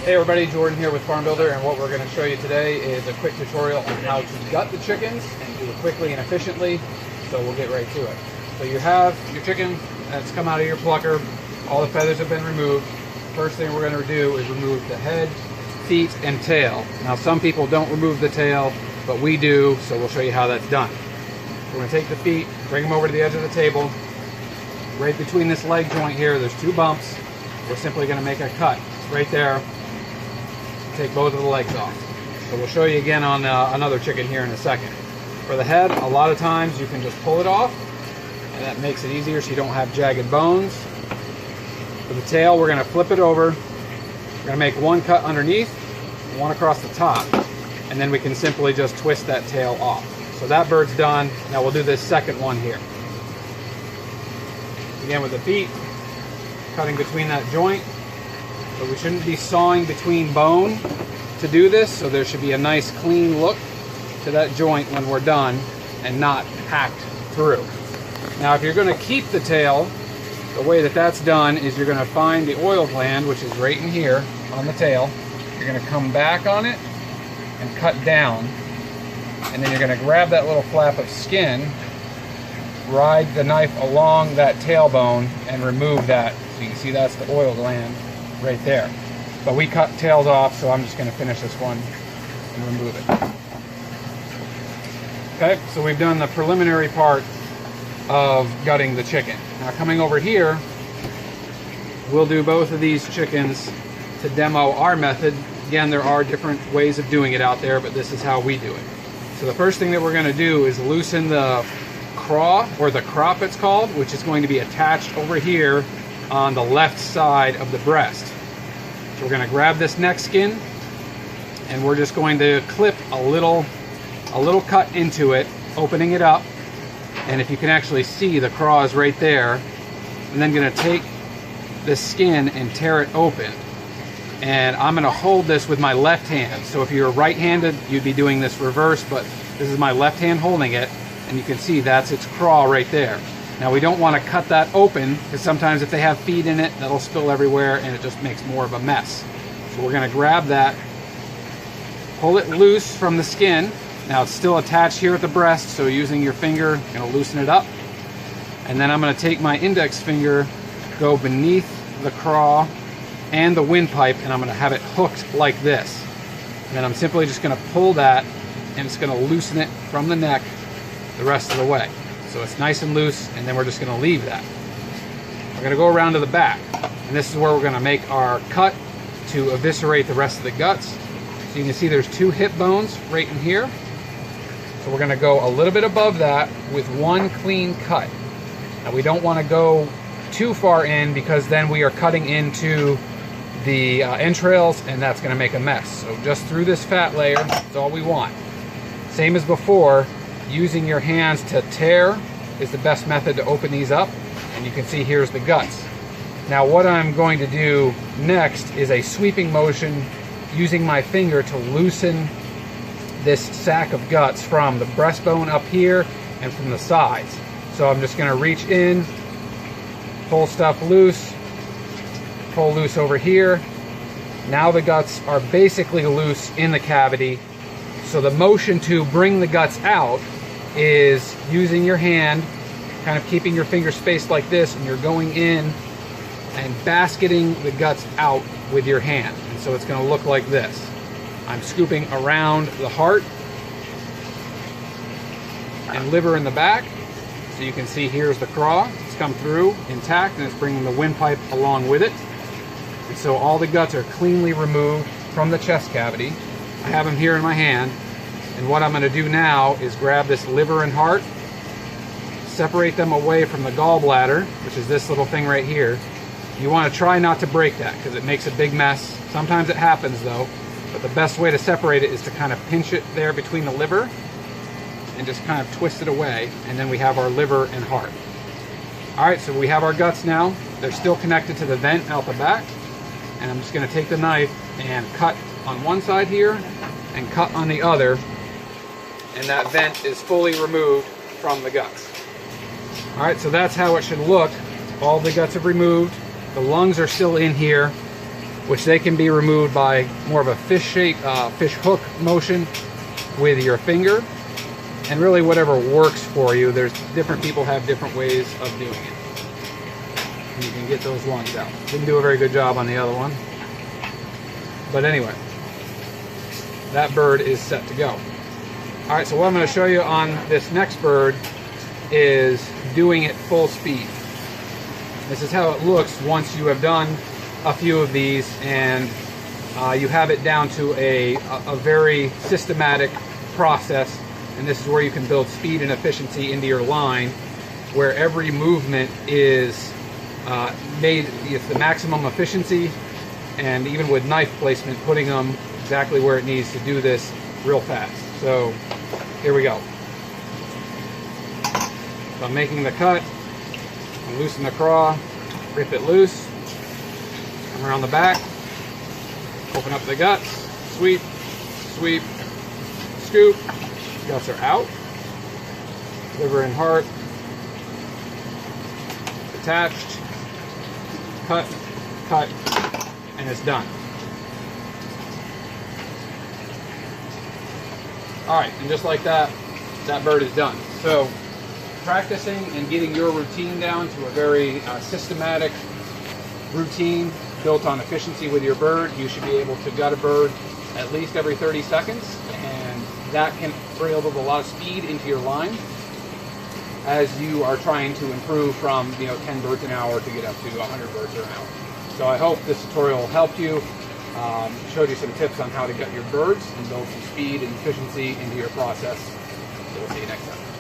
Hey everybody, Jordan here with Farm Builder, and what we're going to show you today is a quick tutorial on how to gut the chickens and do it quickly and efficiently. So we'll get right to it. So you have your chicken that's come out of your plucker. All the feathers have been removed. First thing we're going to do is remove the head, feet, and tail. Now some people don't remove the tail, but we do, so we'll show you how that's done. We're going to take the feet, bring them over to the edge of the table. Right between this leg joint here, there's two bumps. We're simply going to make a cut right there. Take both of the legs off. So we'll show you again on another chicken here in a second. For the head, a lot of times you can just pull it off, and that makes it easier so you don't have jagged bones. For the tail, we're going to flip it over. We're going to make one cut underneath, one across the top, and then we can simply just twist that tail off. So that bird's done. Now we'll do this second one here. Again with the feet, cutting between that joint. But we shouldn't be sawing between bone to do this, so there should be a nice clean look to that joint when we're done and not hacked through. Now if you're going to keep the tail, the way that that's done is you're going to find the oil gland, which is right in here on the tail. You're going to come back on it and cut down, and then you're going to grab that little flap of skin, ride the knife along that tailbone and remove that. So you can see that's the oil gland right there. But we cut tails off, so I'm just going to finish this one and remove it. Okay, so we've done the preliminary part of gutting the chicken. Now coming over here, we'll do both of these chickens to demo our method. Again, there are different ways of doing it out there, but this is how we do it. So the first thing that we're going to do is loosen the craw, or the crop it's called, which is going to be attached over here on the left side of the breast. So we're going to grab this neck skin and we're just going to clip a little cut into it, opening it up, and if you can actually see, the craw is right there. And then going to take this skin and tear it open, and I'm going to hold this with my left hand. So if you're right-handed, you'd be doing this reverse, but this is my left hand holding it, and you can see that's its craw right there. Now we don't want to cut that open, because sometimes if they have feed in it, that'll spill everywhere and it just makes more of a mess. So we're going to grab that, pull it loose from the skin. Now it's still attached here at the breast, so using your finger, you're going to loosen it up. And then I'm going to take my index finger, go beneath the craw and the windpipe, and I'm going to have it hooked like this. And then I'm simply just going to pull that, and it's going to loosen it from the neck the rest of the way. So it's nice and loose, and then we're just going to leave that. We're going to go around to the back, and this is where we're going to make our cut to eviscerate the rest of the guts. So you can see there's two hip bones right in here. So we're going to go a little bit above that with one clean cut. Now we don't want to go too far in, because then we are cutting into the entrails, and that's going to make a mess. So just through this fat layer, that's all we want. Same as before. Using your hands to tear is the best method to open these up, and you can see here's the guts. Now what I'm going to do next is a sweeping motion using my finger to loosen this sack of guts from the breastbone up here and from the sides. So I'm just going to reach in, pull stuff loose, pull loose over here. Now the guts are basically loose in the cavity. So the motion to bring the guts out is using your hand, kind of keeping your finger spaced like this, and you're going in and basketing the guts out with your hand. And so it's going to look like this. I'm scooping around the heart and liver in the back. So you can see here's the craw. It's come through intact, and it's bringing the windpipe along with it. And so all the guts are cleanly removed from the chest cavity. I have them here in my hand, and what I'm going to do now is grab this liver and heart, separate them away from the gallbladder, which is this little thing right here. You want to try not to break that, because it makes a big mess. Sometimes it happens though, but the best way to separate it is to kind of pinch it there between the liver and just kind of twist it away, and then we have our liver and heart. Alright, so we have our guts now. They're still connected to the vent out the back, and I'm just going to take the knife and cut on one side here and cut on the other, and that vent is fully removed from the guts. Alright, so that's how it should look. All the guts are removed. The lungs are still in here. which they can be removed by more of a fish hook motion with your finger, and really whatever works for you. There's different people have different ways of doing it. And you can get those lungs out. Didn't do a very good job on the other one. But anyway, that bird is set to go. All right, so what I'm going to show you on this next bird is doing it full speed. This is how it looks once you have done a few of these and you have it down to a very systematic process. And this is where you can build speed and efficiency into your line, where every movement is made with the maximum efficiency, and even with knife placement, putting them exactly where it needs to do this real fast. So here we go. So I'm making the cut, I loosen the craw, rip it loose, come around the back, open up the guts, sweep, sweep, scoop, guts are out, liver and heart attached, cut, cut, and it's done. All right, and just like that, that bird is done. So practicing and getting your routine down to a very systematic routine built on efficiency with your bird, you should be able to gut a bird at least every 30 seconds, and that can bring a lot of speed into your line as you are trying to improve from 10 birds an hour to get up to 100 birds an hour. So I hope this tutorial helped you, showed you some tips on how to gut your birds and build some speed and efficiency into your process. So we'll see you next time.